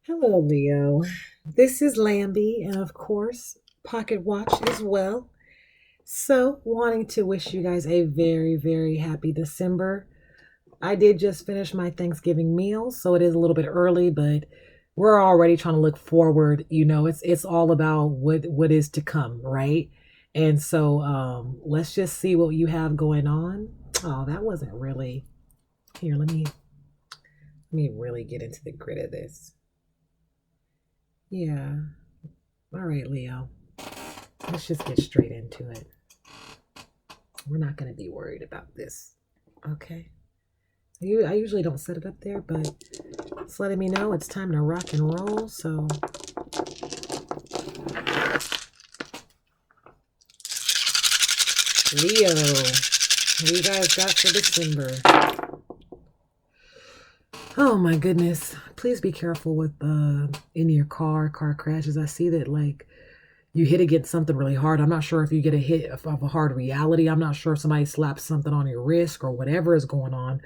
Hello, Leo. This is Lambie, and of course, Pocket Watch as well. So, wanting to wish you guys a very, very happy December. I did just finish my Thanksgiving meal, so it is a little bit early, but we're already trying to look forward. It's all about what is to come, right? And so, let's just see what you have going on. Oh, that wasn't really here. Let me really get into the grit of this. Yeah. All right, Leo. Let's just get straight into it. We're not going to be worried about this. Okay. I usually don't set it up there, but it's letting me know it's time to rock and roll. So, Leo, what you guys got for December? Oh my goodness. Please be careful with in your car crashes. I see that like you hit against something really hard. I'm not sure if you get a hit of a hard reality. I'm not sure if somebody slaps something on your wrist or whatever is going on,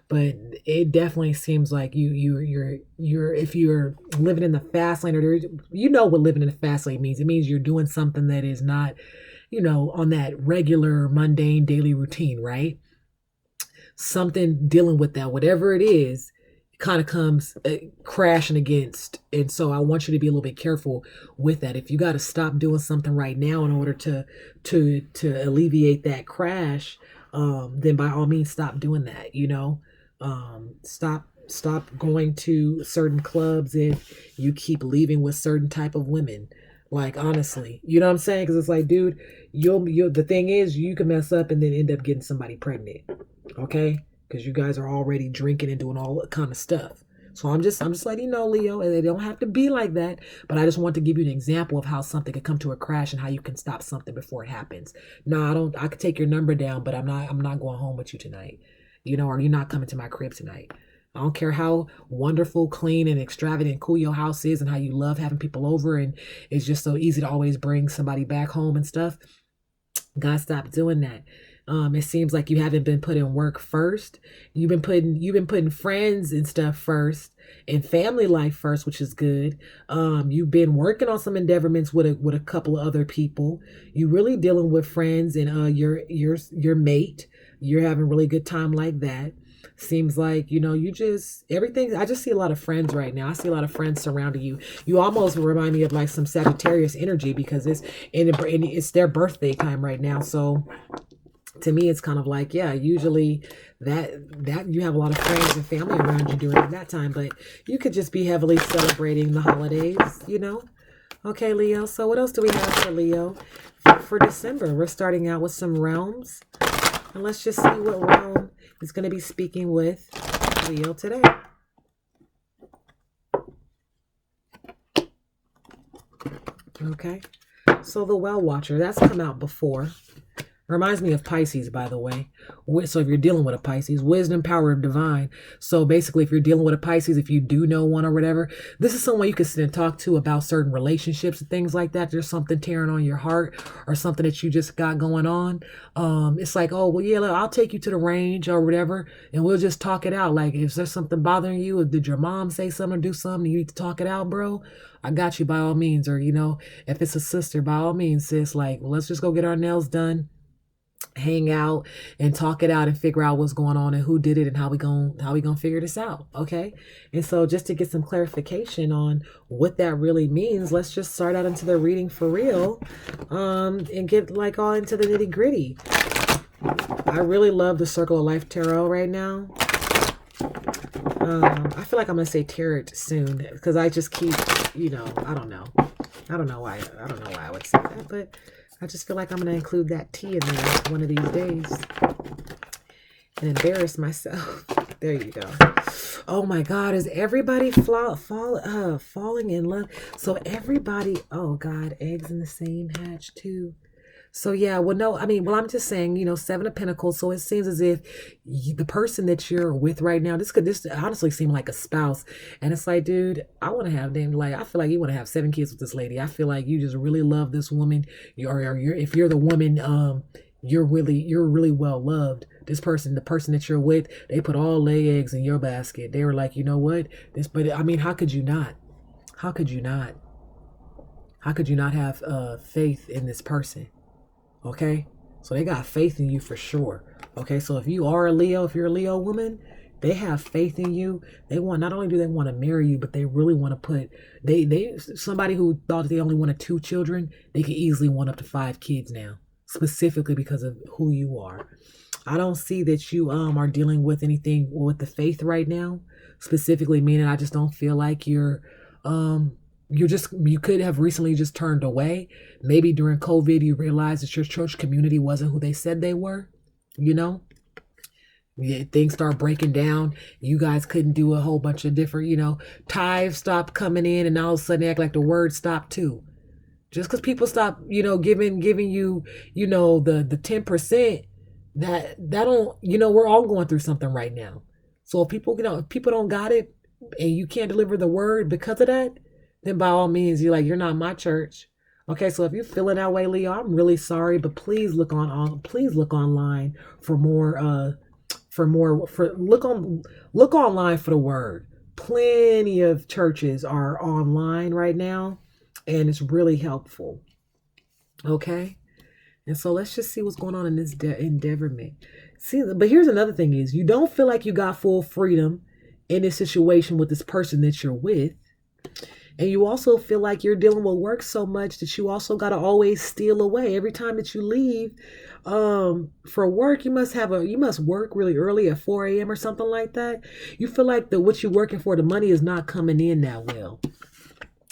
but it definitely seems like you're if you're living in the fast lane, or you know what living in the fast lane means. It means you're doing something that is not, on that regular mundane daily routine, right? Something dealing with that, whatever it is, kind of comes crashing against. And so I want you to be a little bit careful with that. If you got to stop doing something right now in order to alleviate that crash, then by all means stop doing that. Stop going to certain clubs if you keep leaving with certain type of women. Like, honestly, you know what I'm saying? Because it's like, dude, you'll the thing is, you can mess up and then end up getting somebody pregnant. Okay, because you guys are already drinking and doing all that kind of stuff. So I'm just letting you know, Leo, and they don't have to be like that. But I just want to give you an example of how something could come to a crash and how you can stop something before it happens. No, I don't. I could take your number down, but I'm not going home with you tonight. Or you're not coming to my crib tonight. I don't care how wonderful, clean, and extravagant and cool your house is, and how you love having people over, and it's just so easy to always bring somebody back home and stuff. God, stop doing that. It seems like you haven't been putting work first. You've been putting friends and stuff first, and family life first, which is good. You've been working on some endeavorments with a couple of other people. You really dealing with friends and your mate. You're having really good time like that. Seems like you just everything. I just see a lot of friends right now. I see a lot of friends surrounding you. You almost remind me of like some Sagittarius energy, because it's their birthday time right now. So to me it's kind of like, yeah, usually that you have a lot of friends and family around you during that time, but you could just be heavily celebrating the holidays. Okay, Leo, so what else do we have for Leo for December? We're starting out with some realms, and let's just see what realm is going to be speaking with Leo today. Okay, so the Well Watcher, that's come out before. Reminds me of Pisces, by the way. So if you're dealing with a Pisces, wisdom, power of divine. So basically, if you're dealing with a Pisces, if you do know one or whatever, this is someone you can sit and talk to about certain relationships and things like that. There's something tearing on your heart or something that you just got going on. It's like, oh, well, yeah, look, I'll take you to the range or whatever, and we'll just talk it out. Like, if there's something bothering you, or did your mom say something or do something, you need to talk it out, bro, I got you by all means. Or, if it's a sister, by all means, sis, like, let's just go get our nails done, hang out and talk it out and figure out what's going on and who did it and how we gonna figure this out. Okay, and so just to get some clarification on what that really means, let's just start out into the reading for real, and get like all into the nitty gritty. I really love the Circle of Life Tarot right now. I feel like I'm gonna say tarot soon, because I just keep, I don't know why I would say that, but I just feel like I'm going to include that T in there one of these days and embarrass myself. There you go. Oh my God, is everybody falling in love? So everybody, oh God, eggs in the same hatch too. So yeah, well, no, I mean, well, I'm just saying, Seven of Pentacles. So it seems as if the person that you're with right now, this honestly seem like a spouse, and it's like, dude, I want to have them. Like, I feel like you want to have 7 kids with this lady. I feel like you just really love this woman. If you're the woman, you're really well loved. This person, the person that you're with, they put all their eggs in your basket. They were like, you know what, but I mean, how could you not? How could you not? How could you not have faith in this person? Okay, so they got faith in you for sure. Okay, so if you are a Leo, if you're a Leo woman, they have faith in you. They want, not only do they want to marry you, but they really want to put, they somebody who thought they only wanted 2 children, they could easily want up to 5 kids now, specifically because of who you are. I don't see that you are dealing with anything with the faith right now, specifically meaning I just don't feel like um you could have recently just turned away. Maybe during COVID you realized that your church community wasn't who they said they were, you know? Yeah, things start breaking down. You guys couldn't do a whole bunch of different, tithes stopped coming in, and all of a sudden they act like the word stopped too. Just because people stop, giving you, the 10%, that don't, we're all going through something right now. So if people don't got it and you can't deliver the word because of that, then by all means, you're not my church. Okay, so if you're feeling that way, Leo, I'm really sorry, but please please look online for more look online for the word. Plenty of churches are online right now, and it's really helpful. Okay, and so let's just see what's going on in this endeavorment. See, but here's another thing: is you don't feel like you got full freedom in this situation with this person that you're with. And you also feel like you're dealing with work so much that you also got to always steal away. Every time that you leave for work, you must work really early at 4 a.m. or something like that. You feel like what you're working for, the money is not coming in that well.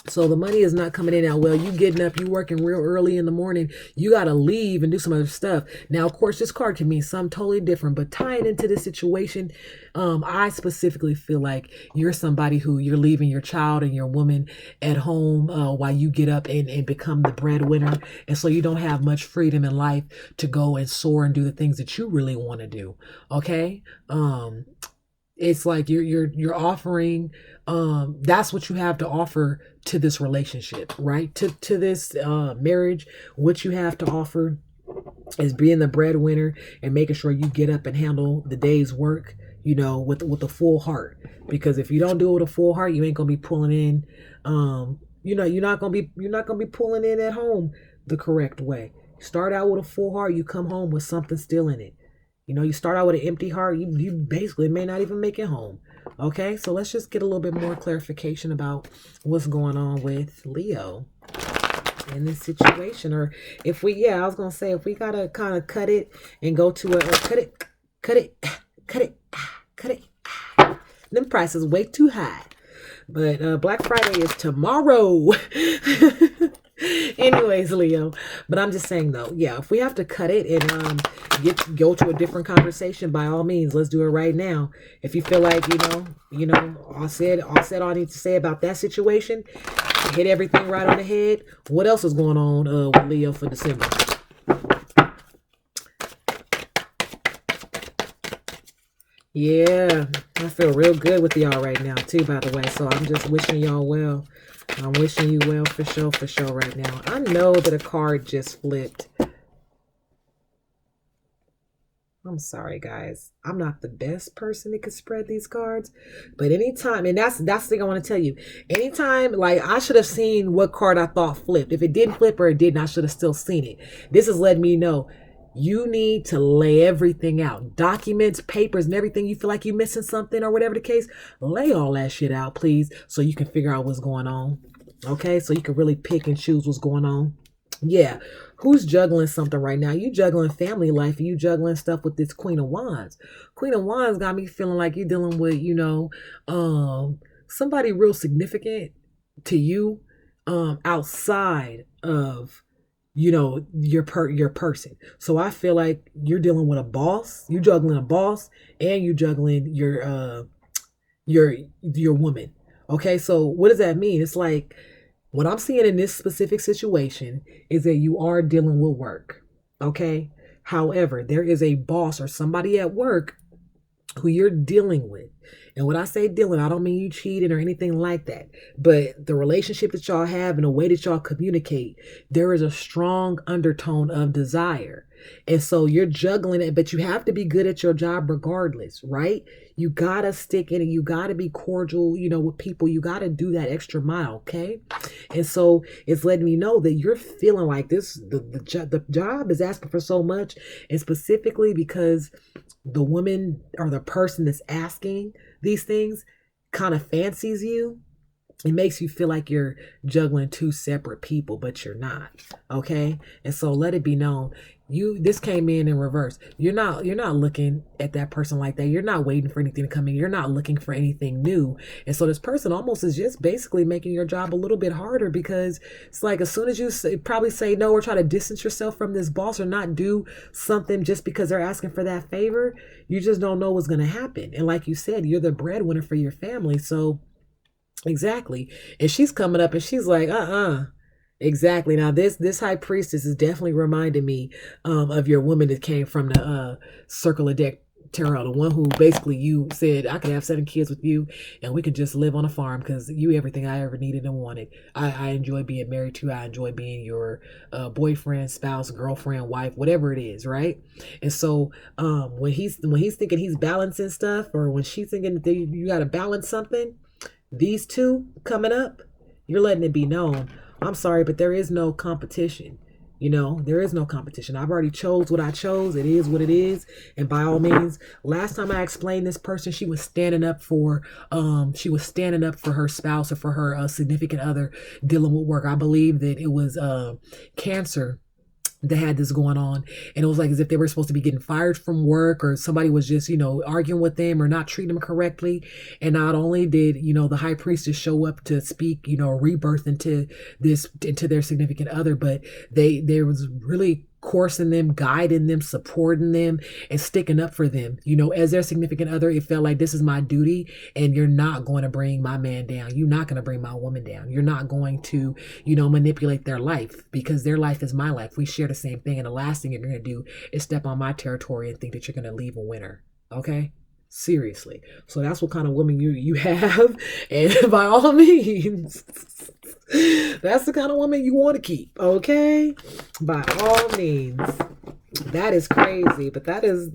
So the money is not coming in that well. You getting up, you working real early in the morning. You got to leave and do some other stuff. Now, of course, this card can mean something totally different, but tying into this situation, I specifically feel like you're somebody who you're leaving your child and your woman at home while you get up and become the breadwinner. And so you don't have much freedom in life to go and soar and do the things that you really want to do. Okay. It's like you're offering, that's what you have to offer to this relationship, right? To this marriage. What you have to offer is being the breadwinner and making sure you get up and handle the day's work, with a full heart. Because if you don't do it with a full heart, you ain't gonna be pulling in, you're not gonna be pulling in at home the correct way. Start out with a full heart, you come home with something still in it. You start out with an empty heart, you basically may not even make it home. Okay, so let's just get a little bit more clarification about what's going on with Leo in this situation. Or if I was going to say, if we got to kind of cut it and go to cut it. Them prices way too high. But Black Friday is tomorrow. Anyways, Leo, but I'm just saying though, if we have to cut it and go to a different conversation, by all means, let's do it right now. If you feel like all said all I need to say about that situation, hit everything right on the head. What else is going on with Leo for December? Yeah, I feel real good with y'all right now too, by the way. So I'm just wishing y'all well. I'm wishing you well for sure right now. I know that a card just flipped. I'm sorry, guys. I'm not the best person that could spread these cards. But anytime, and that's the thing I want to tell you. Anytime, like, I should have seen what card I thought flipped. If it didn't flip or it didn't, I should have still seen it. This is letting me know you need to lay everything out. Documents, papers, and everything. You feel like you're missing something or whatever the case. Lay all that shit out, please, so you can figure out what's going on. Okay? So you can really pick and choose what's going on. Yeah. Who's juggling something right now? You juggling family life. You juggling stuff with this Queen of Wands. Queen of Wands got me feeling like you're dealing with, somebody real significant to you outside of your person. So I feel like you're dealing with a boss. You juggling a boss, and you juggling your woman. Okay, so what does that mean? It's like what I'm seeing in this specific situation is that you are dealing with work. Okay, however, there is a boss or somebody at work who you're dealing with. And when I say dealing, I don't mean you cheating or anything like that. But the relationship that y'all have and the way that y'all communicate, there is a strong undertone of desire. And so you're juggling it, but you have to be good at your job regardless, right? You gotta stick in it. You gotta be cordial, with people. You gotta do that extra mile, okay? And so it's letting me know that you're feeling like this. The job is asking for so much, and specifically because the woman or the person that's asking these things kind of fancies you. It makes you feel like you're juggling two separate people, but you're not. Okay. And so let it be known, this came in reverse. You're not looking at that person like that. You're not waiting for anything to come in. You're not looking for anything new. And so this person almost is just basically making your job a little bit harder, because it's like as soon as you probably say no or try to distance yourself from this boss or not do something just because they're asking for that favor, you just don't know what's going to happen. And like you said, you're the breadwinner for your family. So exactly. And she's coming up and she's like, exactly. Now this high priestess is definitely reminding me of your woman that came from the circle of deck tarot, the one who basically you said I could have 7 kids with you and we could just live on a farm because you everything I ever needed and wanted. I enjoy being married to. I enjoy being your boyfriend, spouse, girlfriend, wife, whatever it is, right? And so when he's thinking he's balancing stuff, or when she's thinking that you got to balance something, these two coming up, you're letting it be known, I'm sorry, but there is no competition. There is no competition. I've already chose what I chose. It is what it is. And by all means, last time I explained this person, she was standing up for her spouse or for her significant other dealing with work. I believe that it was Cancer that had this going on, and it was like as if they were supposed to be getting fired from work, or somebody was just arguing with them or not treating them correctly. And not only did the high priestess show up to speak rebirth into their significant other, but they was really coursing them, guiding them, supporting them, and sticking up for them. As their significant other, it felt like this is my duty, and you're not going to bring my man down. You're not going to bring my woman down. You're not going to, manipulate their life, because their life is my life. We share the same thing, and the last thing you're going to do is step on my territory and think that you're going to leave a winner. Okay? Seriously. So that's what kind of woman you have, and by all means, that's the kind of woman you want to keep. Okay? By all means. That is crazy, but that's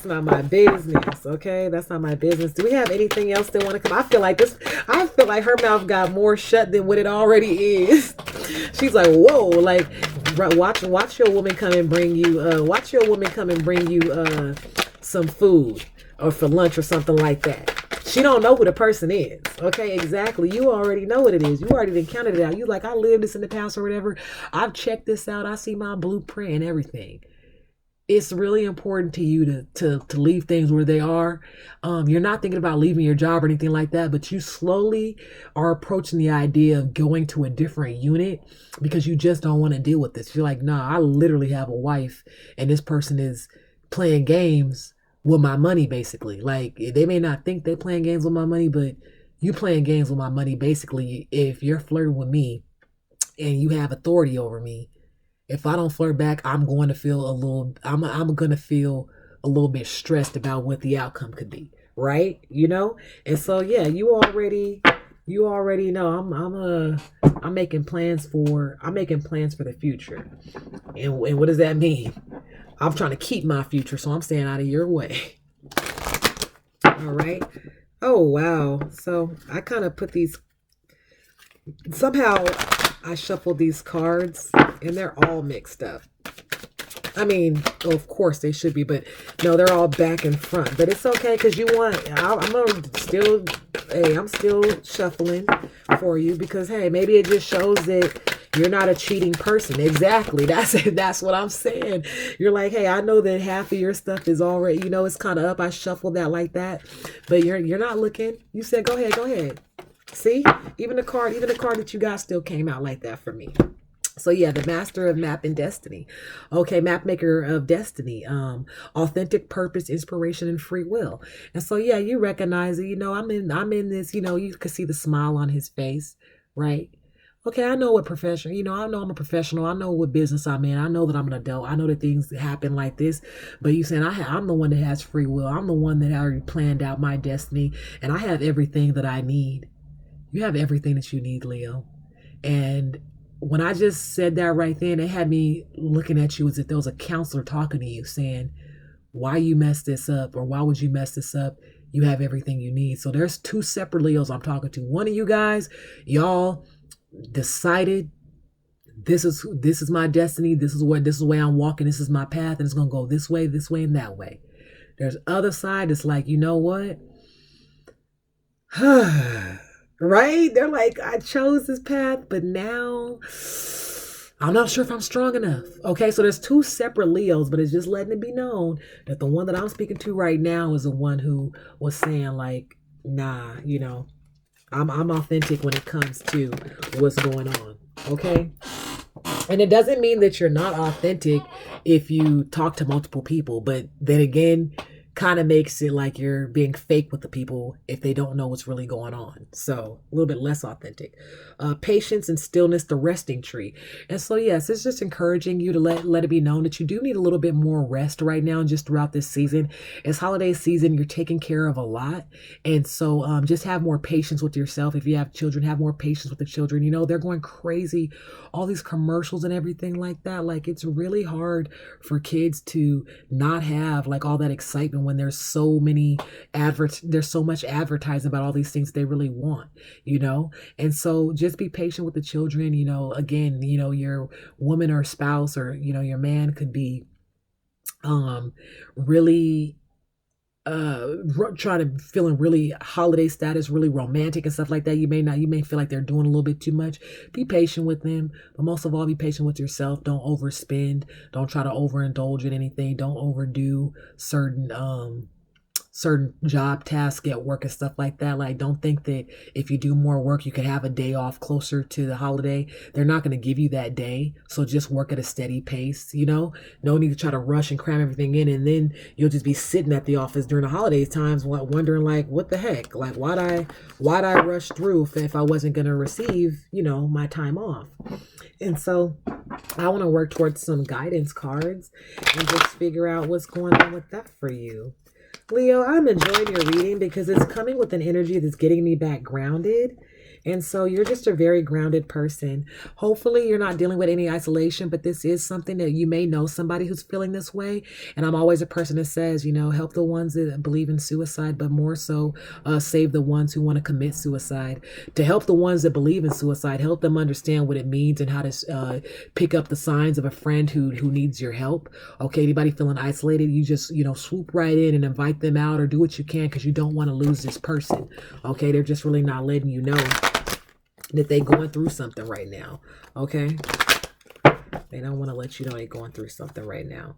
not my business. Okay? That's not my business. Do we have anything else that want to come? I feel like her mouth got more shut than what it already is. She's like, whoa, like watch your woman come and bring you some food, or for lunch or something like that. She don't know who the person is. Okay, exactly. You already know what it is. You already encountered it out. You like, I live this in the past or whatever. I've checked this out. I see my blueprint and everything. It's really important to you to leave things where they are. You're not thinking about leaving your job or anything like that, but you slowly are approaching the idea of going to a different unit because you just don't want to deal with this. You're like, nah, I literally have a wife and this person is playing games with my money, basically. Like, they may not think they're playing games with my money, but you playing games with my money, basically, if you're flirting with me and you have authority over me. If I don't flirt back, I'm going to feel I'm going to feel a little bit stressed about what the outcome could be, right? And so yeah, you already know I'm making plans for the future. And what does that mean? I'm trying to keep my future, so I'm staying out of your way. All right. Oh, wow. So I kind of put these, somehow I shuffled these cards and they're all mixed up. I mean, of course they should be, but no, they're all back and front. But it's okay, because I'm still shuffling for you, because hey, maybe it just shows that you're not a cheating person. Exactly. That's what I'm saying. You're like, hey, I know that half of your stuff is already, it's kind of up. I shuffled that like that, but you're not looking. You said, go ahead. See, even the card that you got still came out like that for me. So yeah, the master of map and destiny. Okay, map maker of destiny. Authentic purpose, inspiration, and free will. And so yeah, you recognize it. I'm in this. You can see the smile on his face, right? Okay, I know what profession, I know I'm a professional. I know what business I'm in. I know that I'm an adult. I know that things happen like this. But you saying I'm the one that has free will. I'm the one that already planned out my destiny, and I have everything that I need. You have everything that you need, Leo. And when I just said that right then, it had me looking at you as if there was a counselor talking to you saying, why you mess this up, or why would you mess this up? You have everything you need. So there's two separate Leos I'm talking to. One of you guys, y'all decided this is my destiny. This is where I'm walking. This is my path, and it's gonna go this way, and that way. There's other side that's like, you know what? Right? They're like, I chose this path, but now I'm not sure if I'm strong enough. Okay, so there's two separate Leos, but it's just letting it be known that the one that I'm speaking to right now is the one who was saying like, nah, I'm authentic when it comes to what's going on. Okay. And it doesn't mean that you're not authentic if you talk to multiple people, but then again, kind of makes it like you're being fake with the people if they don't know what's really going on. So a little bit less authentic. Patience and stillness, the resting tree. And so yes, it's just encouraging you to let it be known that you do need a little bit more rest right now and just throughout this season. It's holiday season, you're taking care of a lot. And so just have more patience with yourself. If you have children, have more patience with the children. They're going crazy. All these commercials and everything like that. Like, it's really hard for kids to not have like all that excitement when there's so much advertising about all these things they really want, and so just be patient with the children. Again, your woman or spouse, or your man could be really trying to feeling really holiday status, really romantic and stuff like that. You may feel like they're doing a little bit too much. Be patient with them, but most of all, be patient with yourself. Don't overspend. Don't try to overindulge in anything. Don't overdo certain job tasks at work and stuff like that. Like, don't think that if you do more work, you can have a day off closer to the holiday. They're not going to give you that day. So just work at a steady pace, No need to try to rush and cram everything in. And then you'll just be sitting at the office during the holidays times wondering like, what the heck? Like, why'd I rush through if I wasn't going to receive, my time off? And so I want to work towards some guidance cards and just figure out what's going on with that for you. Leo, I'm enjoying your reading because it's coming with an energy that's getting me back grounded. And so you're just a very grounded person. Hopefully you're not dealing with any isolation, but this is something that you may know somebody who's feeling this way. And I'm always a person that says, help the ones that believe in suicide, but more so save the ones who want to commit suicide. To help the ones that believe in suicide, help them understand what it means and how to pick up the signs of a friend who needs your help. Okay, anybody feeling isolated, you just, swoop right in and invite them out or do what you can because you don't want to lose this person. Okay, they're just really not letting you know that they going through something right now. Okay, they don't want to let you know they're going through something right now,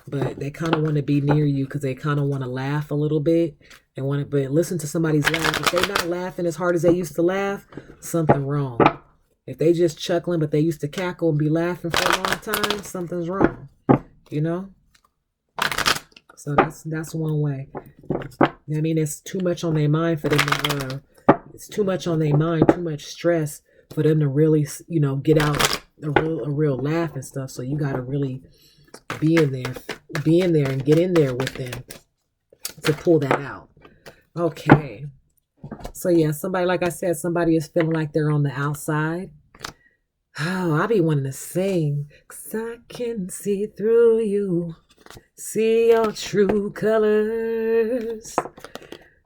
but they kind of want to be near you because they kind of want to laugh a little bit. They want to, but listen to somebody's laugh. If they're not laughing as hard as they used to laugh, something wrong. If they just chuckling but they used to cackle and be laughing for a long time, something's wrong. So that's one way. I mean, it's too much on their mind for them to it's too much on their mind, too much stress for them to really, get out a real laugh and stuff. So you got to really be in there and get in there with them to pull that out. Okay. So yeah, somebody, like I said, somebody is feeling like they're on the outside. Oh, I be wanting to sing. 'Cause I can see through you, see your true colors.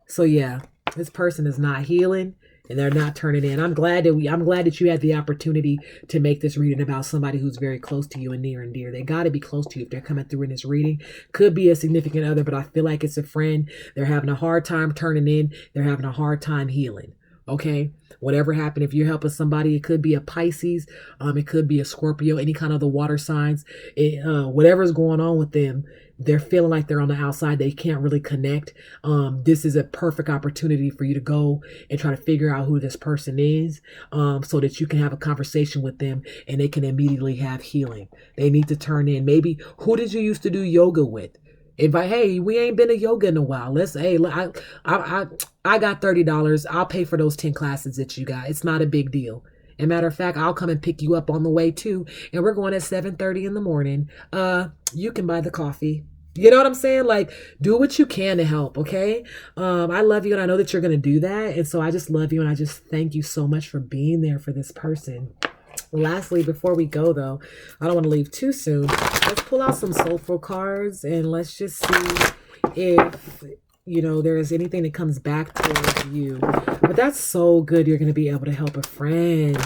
So yeah, this person is not healing and they're not turning in. I'm glad that you had the opportunity to make this reading about somebody who's very close to you and near and dear. They got to be close to you if they're coming through in this reading. Could be a significant other, but I feel like it's a friend. They're having a hard time turning in. They're having a hard time healing. Okay, whatever happened, if you're helping somebody, it could be a Pisces, it could be a Scorpio, any kind of the water signs. Whatever's going on with them, they're feeling like they're on the outside. They can't really connect. This is a perfect opportunity for you to go and try to figure out who this person is, so that you can have a conversation with them and they can immediately have healing. They need to turn in. Maybe, who did you used to do yoga with? Invite, hey, we ain't been to yoga in a while. I got $30. I'll pay for those 10 classes that you got. It's not a big deal. And matter of fact, I'll come and pick you up on the way too. And we're going at 7:30 in the morning. You can buy the coffee. You know what I'm saying? Like, do what you can to help, okay? I love you and I know that you're gonna do that. And so I just love you and I just thank you so much for being there for this person. Lastly, before we go though, I don't want to leave too soon. Let's pull out some soulful cards and let's just see if there is anything that comes back towards you. But that's so good. You're going to be able to help a friend.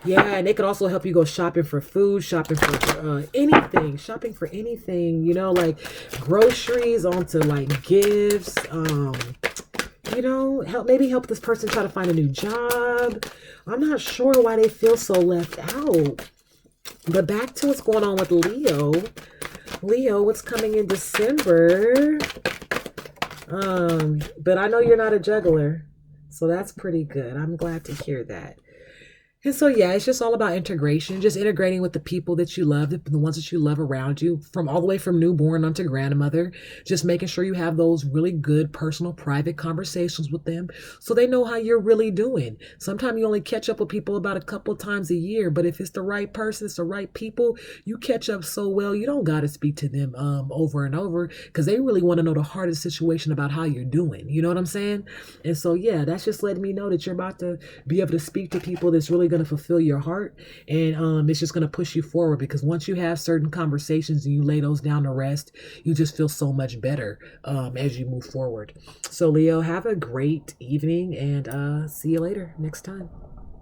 Yeah, and they could also help you go shopping for food, shopping for anything, shopping for anything, like groceries onto like gifts, help this person try to find a new job. I'm not sure why they feel so left out. But back to what's going on with Leo. Leo, what's coming in December? But I know you're not a juggler, so that's pretty good. I'm glad to hear that. And so, yeah, it's just all about integration, just integrating with the people that you love, the ones that you love around you, from all the way from newborn onto grandmother, just making sure you have those really good personal, private conversations with them so they know how you're really doing. Sometimes you only catch up with people about a couple times a year, but if it's the right person, it's the right people, you catch up so well, you don't got to speak to them over and over because they really want to know the hardest situation about how you're doing. You know what I'm saying? And so, yeah, that's just letting me know that you're about to be able to speak to people that's really going to fulfill your heart, and it's just going to push you forward because once you have certain conversations and you lay those down to rest, you just feel so much better as you move forward. So Leo, have a great evening and see you later next time.